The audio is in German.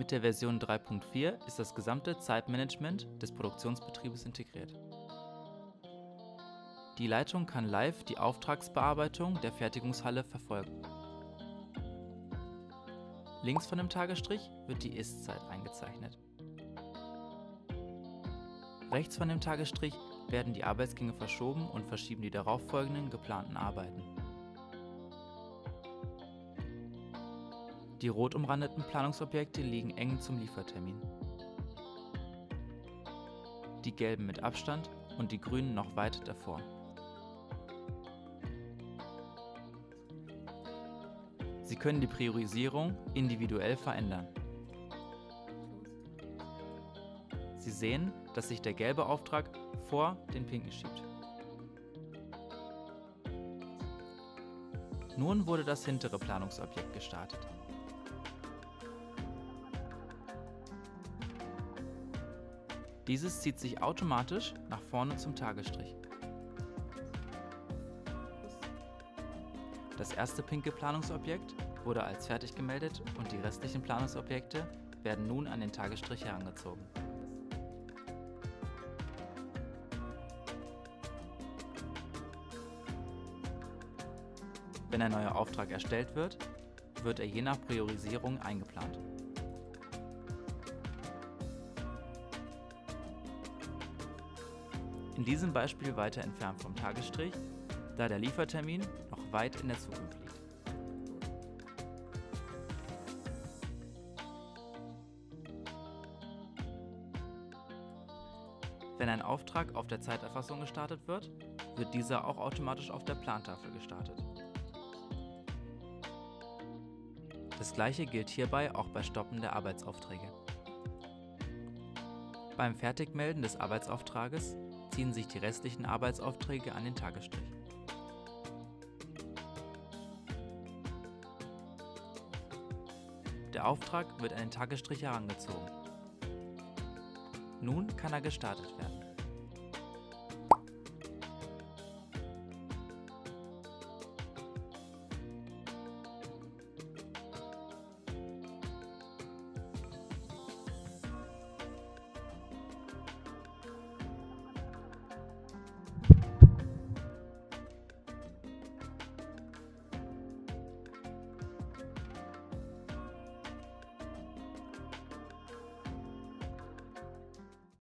Mit der Version 3.4 ist das gesamte Zeitmanagement des Produktionsbetriebes integriert. Die Leitung kann live die Auftragsbearbeitung der Fertigungshalle verfolgen. Links von dem Tagesstrich wird die Ist-Zeit eingezeichnet. Rechts von dem Tagesstrich werden die Arbeitsgänge verschoben und verschieben die darauffolgenden geplanten Arbeiten. Die rot umrandeten Planungsobjekte liegen eng zum Liefertermin. Die gelben mit Abstand und die grünen noch weit davor. Sie können die Priorisierung individuell verändern. Sie sehen, dass sich der gelbe Auftrag vor den pinken schiebt. Nun wurde das hintere Planungsobjekt gestartet. Dieses zieht sich automatisch nach vorne zum Tagesstrich. Das erste pinke Planungsobjekt wurde als fertig gemeldet und die restlichen Planungsobjekte werden nun an den Tagesstrich herangezogen. Wenn ein neuer Auftrag erstellt wird, wird er je nach Priorisierung eingeplant. In diesem Beispiel weiter entfernt vom Tagesstrich, da der Liefertermin noch weit in der Zukunft liegt. Wenn ein Auftrag auf der Zeiterfassung gestartet wird, wird dieser auch automatisch auf der Plantafel gestartet. Das gleiche gilt hierbei auch bei Stoppen der Arbeitsaufträge. Beim Fertigmelden des Arbeitsauftrages ziehen sich die restlichen Arbeitsaufträge an den Tagesstrich. Der Auftrag wird an den Tagesstrich herangezogen. Nun kann er gestartet werden.